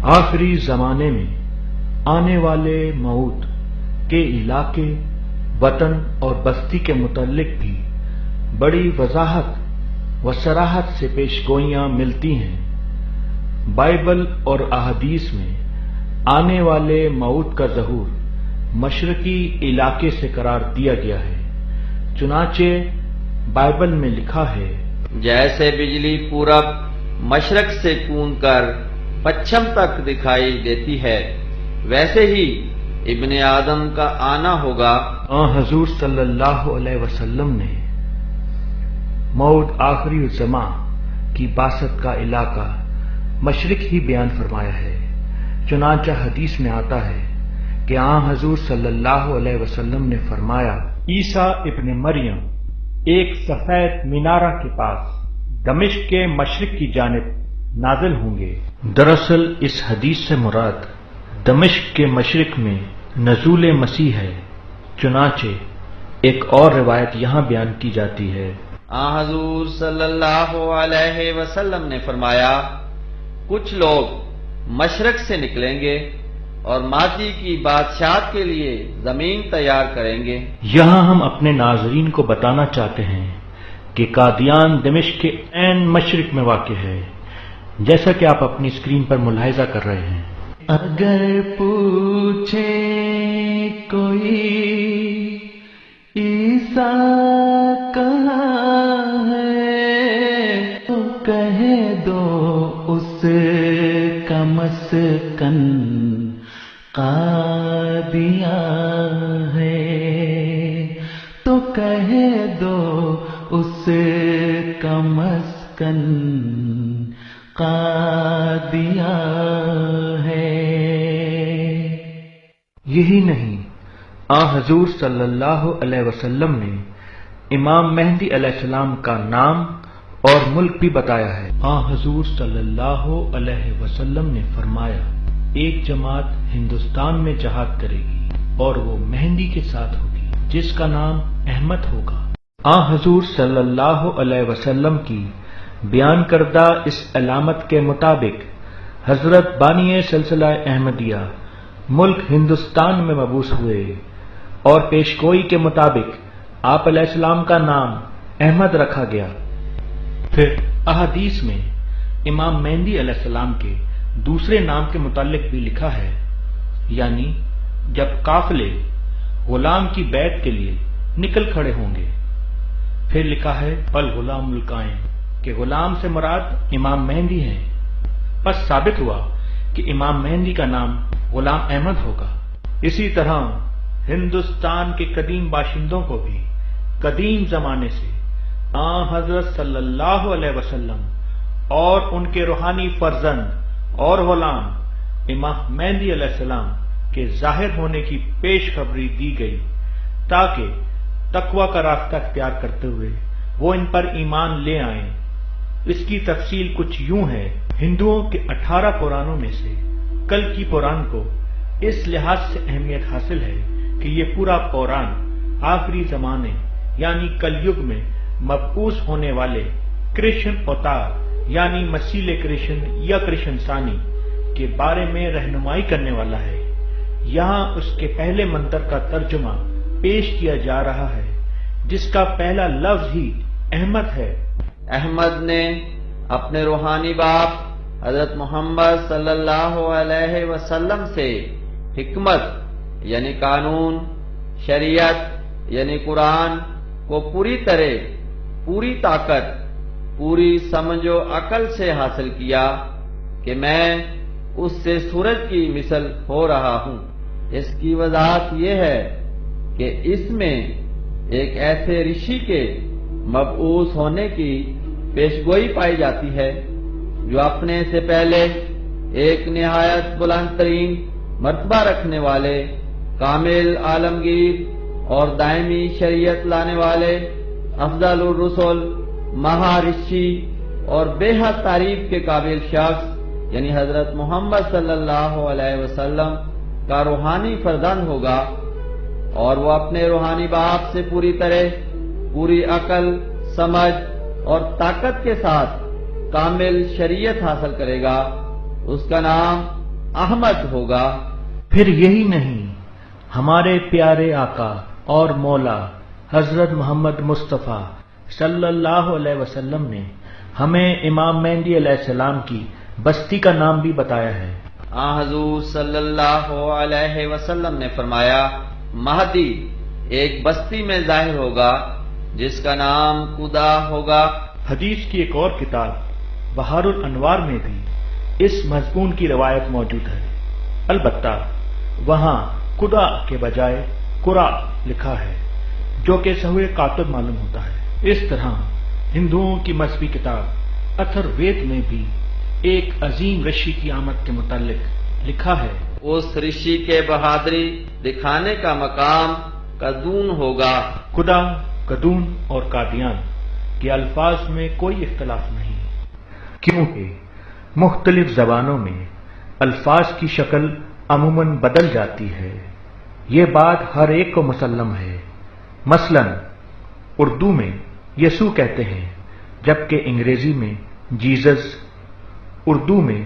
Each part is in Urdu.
آخری زمانے میں آنے والے موعود کے علاقے، وطن اور بستی کے متعلق بھی بڑی وضاحت و صراحت سے پیشگوئیاں ملتی ہیں۔ بائبل اور احادیث میں آنے والے موعود کا ظہور مشرقی علاقے سے قرار دیا گیا ہے۔ چنانچہ بائبل میں لکھا ہے، جیسے بجلی پورب مشرق سے کون کر پچھم تک دکھائی دیتی ہے، ویسے ہی ابن آدم کا آنا ہوگا۔ حضور صلی اللہ علیہ وسلم نے موعود آخری الزماں کی بعثت کا علاقہ مشرق ہی بیان فرمایا ہے۔ چنانچہ حدیث میں آتا ہے کہ حضور صلی اللہ علیہ وسلم نے فرمایا، عیسیٰ ابن مریم ایک سفید مینارہ کے پاس دمشق کے مشرق کی جانب نازل ہوں گے۔ دراصل اس حدیث سے مراد دمشق کے مشرق میں نزول مسیح ہے۔ چنانچہ ایک اور روایت یہاں بیان کی جاتی ہے، حضور صلی اللہ علیہ وسلم نے فرمایا، کچھ لوگ مشرق سے نکلیں گے اور ماضی کی بادشاہت کے لیے زمین تیار کریں گے۔ یہاں ہم اپنے ناظرین کو بتانا چاہتے ہیں کہ قادیان دمشق کے عین مشرق میں واقع ہے، جیسا کہ آپ اپنی اسکرین پر ملاحظہ کر رہے ہیں۔ اگر پوچھے کوئی عیسیٰ کہاں ہے تو کہہ دو اس کا مسکن قادیاں ہے، تو کہہ دو اس کا مسکن قادیاں ہے۔ یہی نہیں، حضور صلی اللہ علیہ وسلم نے امام مہدی علیہ السلام کا نام اور ملک بھی بتایا ہے۔ حضور صلی اللہ علیہ وسلم نے فرمایا، ایک جماعت ہندوستان میں جہاد کرے گی اور وہ مہندی کے ساتھ ہوگی جس کا نام احمد ہوگا۔ حضور صلی اللہ علیہ وسلم کی بیان کردہ اس علامت کے مطابق حضرت بانی سلسلہ احمدیہ ملک ہندوستان میں مبعوث ہوئے اور پیشگوئی کے مطابق آپ علیہ السلام کا نام احمد رکھا گیا۔ پھر احادیث میں امام مہدی علیہ السلام کے دوسرے نام کے متعلق بھی لکھا ہے، یعنی جب قافلے غلام کی بیعت کے لیے نکل کھڑے ہوں گے۔ پھر لکھا ہے الغلام القائم، کہ غلام سے مراد امام مہدی ہیں۔ پس ثابت ہوا کہ امام مہدی کا نام غلام احمد ہوگا۔ اسی طرح ہندوستان کے قدیم باشندوں کو بھی قدیم زمانے سے حضرت صلی اللہ علیہ وسلم اور ان کے روحانی فرزند اور غلام امام مہدی علیہ السلام کے ظاہر ہونے کی پیش خبری دی گئی، تاکہ تقوی کا راستہ اختیار کرتے ہوئے وہ ان پر ایمان لے آئیں۔ اس کی تفصیل کچھ یوں ہے، ہندوؤں کے 18 پرانوں میں سے کلکی پران کو اس لحاظ سے اہمیت حاصل ہے کہ یہ پورا پران آخری زمانے یعنی کل یگ میں مبعوث ہونے والے کرشن اوتار یعنی مسیح کرشن یا کرشن ثانی کے بارے میں رہنمائی کرنے والا ہے۔ یہاں اس کے پہلے منتر کا ترجمہ پیش کیا جا رہا ہے، جس کا پہلا لفظ ہی احمد ہے۔ احمد نے اپنے روحانی باپ حضرت محمد صلی اللہ علیہ وسلم سے حکمت یعنی قانون، شریعت یعنی قرآن کو پوری طرح، پوری طاقت، پوری سمجھ و عقل سے حاصل کیا کہ میں اس سے سورج کی مثل ہو رہا ہوں۔ اس کی وضاحت یہ ہے کہ اس میں ایک ایسے رشی کے مبعوث ہونے کی پیشگوئی پائی جاتی ہے جو اپنے سے پہلے ایک نہایت بلند ترین مرتبہ رکھنے والے، کامل عالمگیر اور دائمی شریعت لانے والے، افضل الرسل، مہارشی اور بے حد تعریف کے قابل شخص یعنی حضرت محمد صلی اللہ علیہ وسلم کا روحانی فرزند ہوگا، اور وہ اپنے روحانی باپ سے پوری طرح، پوری عقل، سمجھ اور طاقت کے ساتھ کامل شریعت حاصل کرے گا۔ اس کا نام احمد ہوگا۔ پھر یہی نہیں، ہمارے پیارے آقا اور مولا حضرت محمد مصطفیٰ صلی اللہ علیہ وسلم نے ہمیں امام مہدی علیہ السلام کی بستی کا نام بھی بتایا ہے۔ حضور صلی اللہ علیہ وسلم نے فرمایا، مہدی ایک بستی میں ظاہر ہوگا جس کا نام قدا ہوگا۔ حدیث کی ایک اور کتاب بحار الانوار میں بھی اس مضمون کی روایت موجود ہے، البتہ وہاں قدا کے بجائے قرا لکھا ہے، جو کہ سہو کاتب معلوم ہوتا ہے۔ اس طرح ہندوؤں کی مذہبی کتاب اتھر وید میں بھی ایک عظیم رشی کی آمد کے متعلق لکھا ہے، اس رشی کے بہادری دکھانے کا مقام قدون ہوگا۔ قدا، قدون اور قادیان کے الفاظ میں کوئی اختلاف نہیں، کیونکہ مختلف زبانوں میں الفاظ کی شکل عموماً بدل جاتی ہے۔ یہ بات ہر ایک کو مسلم ہے۔ مثلا اردو میں یسوع کہتے ہیں، جبکہ انگریزی میں جیزس، اردو میں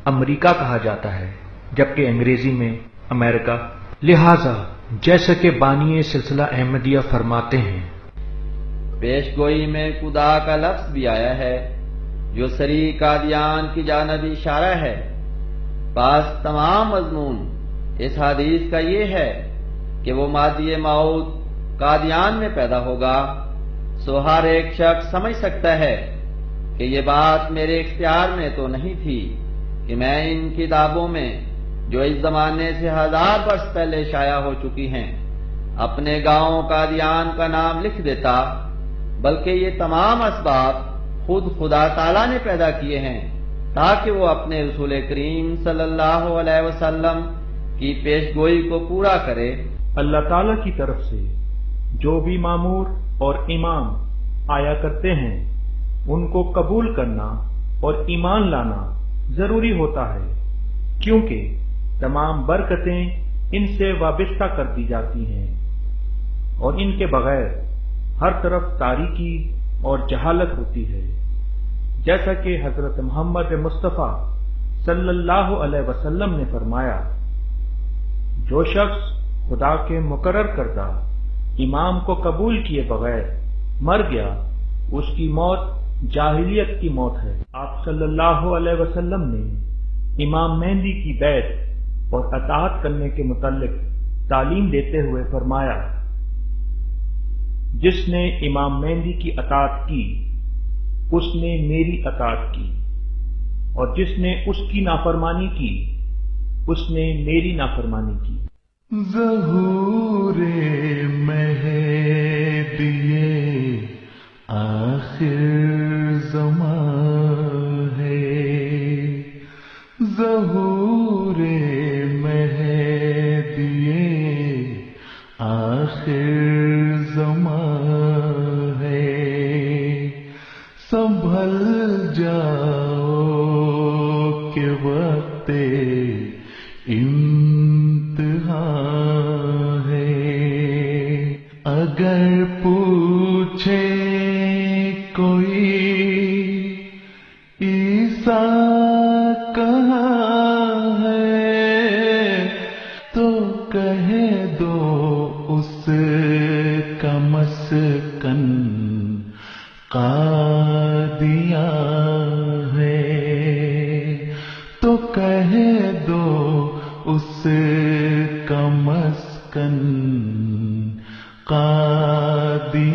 امریکہ کہا جاتا ہے جبکہ انگریزی میں امریکہ۔ لہذا جیسا کہ بانی سلسلہ احمدیہ فرماتے ہیں، پیش گوئی میں خدا کا لفظ بھی آیا ہے جو سری قادیان کی جانب اشارہ ہے۔ بعض تمام مضمون اس حدیث کا یہ ہے کہ وہ مادی موعود قادیان میں پیدا ہوگا، سو ہر ایک شخص سمجھ سکتا ہے کہ یہ بات میرے اختیار میں تو نہیں تھی کہ میں ان کتابوں میں جو اس زمانے سے 1000 برس پہلے شائع ہو چکی ہیں اپنے گاؤں قادیان کا نام لکھ دیتا، بلکہ یہ تمام اسباب خود خدا تعالیٰ نے پیدا کیے ہیں تاکہ وہ اپنے رسول کریم صلی اللہ علیہ وسلم کی پیش گوئی کو پورا کرے۔ اللہ تعالیٰ کی طرف سے جو بھی مامور اور امام آیا کرتے ہیں ان کو قبول کرنا اور ایمان لانا ضروری ہوتا ہے، کیونکہ تمام برکتیں ان سے وابستہ کر دی جاتی ہیں اور ان کے بغیر ہر طرف تاریکی اور جہالت ہوتی ہے، جیسا کہ حضرت محمد مصطفیٰ صلی اللہ علیہ وسلم نے فرمایا، جو شخص خدا کے مقرر کردہ امام کو قبول کیے بغیر مر گیا اس کی موت جاہلیت کی موت ہے۔ آپ صلی اللہ علیہ وسلم نے امام مہدی کی بیعت اور اطاعت کرنے کے متعلق تعلیم دیتے ہوئے فرمایا، جس نے امام مہدی کی اطاعت کی اس نے میری اطاعت کی، اور جس نے اس کی نافرمانی کی اس نے میری نافرمانی کی۔ ظہور مہدی آخر زمان ہے، ظہور مہدی آخر زمان ہے، سنبھل جاؤ کہ وقت امتحان ہے۔ اگر پوچھے کوئی عیسیٰ کہاں ہے تو کہہ دو اس کا مسکن قادیان ہے، تو کہہ دو اس کا مسکن قادیان